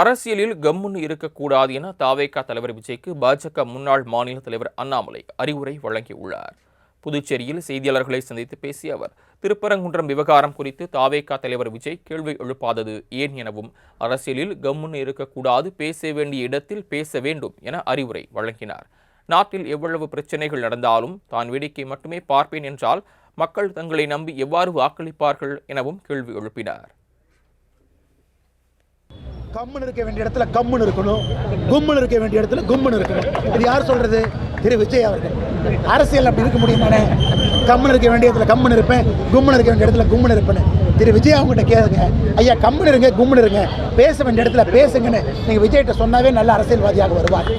அரசியலில் கம்முன்னு இருக்கக்கூடாது என தாவேகா தலைவர் விஜய்க்கு பாஜக முன்னாள் மாநில தலைவர் அண்ணாமலை அறிவுரை வழங்கியுள்ளார். புதுச்சேரியில் செய்தியாளர்களை சந்தித்து பேசிய அவர், திருப்பரங்குன்றம் விவகாரம் குறித்து தாவேகா தலைவர் விஜய் கேள்வி எழுப்பாதது ஏன் எனவும், அரசியலில் கம்முன்னு இருக்கக்கூடாது, பேச வேண்டிய இடத்தில் பேச வேண்டும் என அறிவுரை வழங்கினார். நாட்டில் எவ்வளவு பிரச்சனைகள் நடந்தாலும் தான் வேடிக்கை மட்டுமே பார்ப்பேன் என்றால் மக்கள் தங்களை நம்பி எவ்வாறு வாக்களிப்பார்கள் எனவும் கேள்வி எழுப்பினார். கம்முன்னு இருக்க வேண்டிய இடத்துல கம்முன்னு இருக்கணும், கும்முன்னு இருக்க வேண்டிய இடத்துல கும்முன்னு இருக்கணும். இது யார் சொல்றது? திரு விஜய் அவர்கள். அரசியல் அப்படி இருக்க முடியுமானே? கம்முன்னு இருக்க வேண்டிய இடத்துல கம்முன்னு இருப்பேன், கும்முன்னு இருக்க வேண்டிய இடத்துல கும்முன்னு இருப்பேன். திரு விஜய் அவங்ககிட்ட கேளுங்க, ஐயா கம்முன்னு இருங்க, கும்முன்னு இருங்க, பேச வேண்டிய இடத்துல பேசுங்கன்னு நீங்க விஜய்கிட்ட சொன்னாவே நல்ல அரசியல்வாதியாக வருவார்.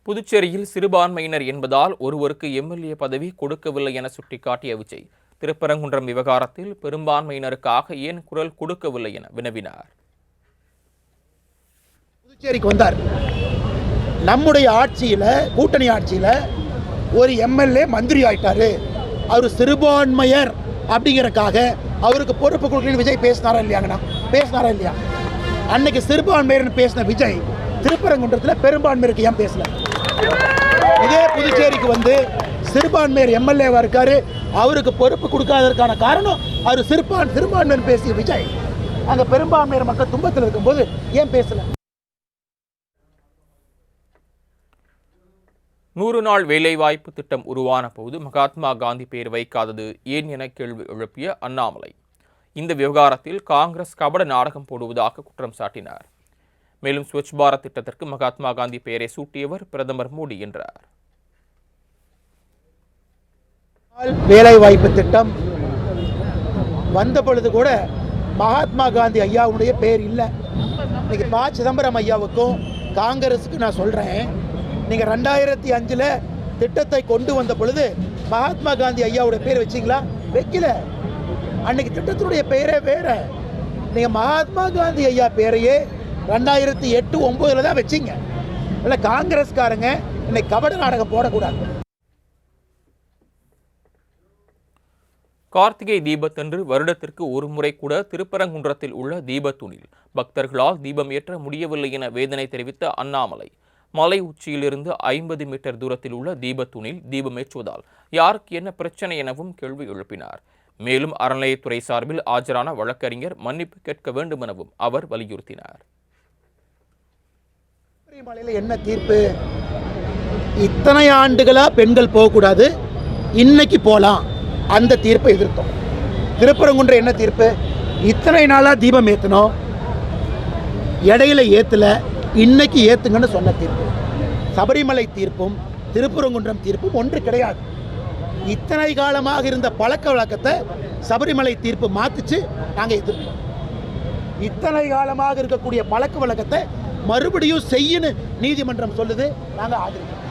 புதுச்சேரியில் சிறுபான்மையினர் என்பதால் ஒருவருக்கு எம்எல்ஏ பதவி கொடுக்கவில்லை என சுட்டிக்காட்டிய விஜய், திருப்பரங்குன்றம் விவகாரத்தில் பெரும்பான்மையினருக்காக ஏன் குரல் கொடுக்கவில்லை என வினவினார். புதுச்சேரிக்கு வந்தார். நம்முடைய ஆட்சியில, கூட்டணி ஆட்சியில ஒரு எம்எல்ஏ மந்திரி ஆயிட்டாரு, அவர் சிறுபான்மையர் அப்படிங்கறக்காக அவருக்கு பொறுப்பு கொடுக்கலன்னு விஜய் பேசினாரா இல்லையாங்கண்ணா? பேசினாரா இல்லையா? அன்னைக்கு சிறுபான்மையர்னு பேசின விஜய் திருப்பரங்குன்றத்தில் பெரும்பான்மையருக்கு ஏன் பேசல? இதே புதுச்சேரிக்கு வந்து சிறுபான்மையர் எம்எல்ஏவா இருக்காரு, அவருக்கு பொறுப்பு கொடுக்காததற்கான காரணம் அவர் சிறுபான்மையர் பேசிய விஜய் அங்க பெரும்பான்மையர் மக்கள் துன்பத்தில் இருக்கும்போது ஏன் பேசல? 100 நாள் வேலைவாய்ப்பு திட்டம் உருவான போது மகாத்மா காந்தி பெயர் வைக்காதது ஏன் என கேள்வி எழுப்பிய அண்ணாமலை, இந்த விவகாரத்தில் காங்கிரஸ் கபட நாடகம் போடுவதாக குற்றம் சாட்டினார். மேலும் ஸ்வச் பாரத் திட்டத்திற்கு மகாத்மா காந்தி பெயரை சூட்டியவர் பிரதமர் மோடி என்றார். வேலைவாய்ப்பு திட்டம் வந்த பொழுது கூட மகாத்மா காந்தி ஐயாவுடைய பெயர் இல்லை. இன்னைக்கு ப. சிதம்பரம் ஐயாவுக்கும் காங்கிரஸுக்கு நான் சொல்றேன், நீங்க 2005 திட்டத்தை கொண்டு வந்த பொழுது மகாத்மா காந்தி ஐயாவுடைய பேர் வச்சிங்களா? வைக்கல. அன்னைக்கு திட்டத்தினுடைய பெயரே வேற. நீங்க மகாத்மா காந்தி ஐயா பேரையே 2008-09 தான் வச்சிங்க. இல்லை காங்கிரஸ்காரங்க இன்னைக்கு கபட நாடகம் போடக்கூடாது. கார்த்திகை தீபத்தன்று வருடத்திற்கு ஒரு முறை கூட திருப்பரங்குன்றத்தில் உள்ள தீபத்தூணில் பக்தர்களால் தீபம் ஏற்ற முடியவில்லை என வேதனை தெரிவித்த அண்ணாமலை, மலை உச்சியிலிருந்து 50 மீட்டர் தூரத்தில் உள்ள தீபத்தூணில் தீபம் ஏற்றுவதால் யாருக்கு என்ன பிரச்சனை எனவும் கேள்வி எழுப்பினார். மேலும் அறநிலையத்துறை சார்பில் ஆஜரான வழக்கறிஞர் மன்னிப்பு கேட்க வேண்டும் எனவும் அவர் வலியுறுத்தினார். மலையில் என்ன தீர்ப்பு? இத்தனை ஆண்டுகளா பெண்கள் போகக்கூடாது, இன்னைக்கு போலாம், அந்த தீர்ப்பை எதிர்த்தோம். திருப்பரங்குன்றம் என்ன தீர்ப்பு? இத்தனை நாளா தீபம் ஏத்தணும், இடையில ஏத்தல, இன்னைக்கு ஏத்துங்கன்னு சொன்ன தீர்ப்பு. சபரிமலை தீர்ப்பும் திருப்பரங்குன்றம் தீர்ப்பும் ஒன்று கிடையாது. இத்தனை காலமாக இருந்த பழக்க வழக்கத்தை சபரிமலை தீர்ப்பு மாத்துச்சு, நாங்க எதிர்ப்போம். இத்தனை காலமாக இருக்கக்கூடிய பழக்க வழக்கத்தை மறுபடியும் செய்யணும் நீதிமன்றம் சொல்லுது, நாங்க ஆதரிக்கிறோம்.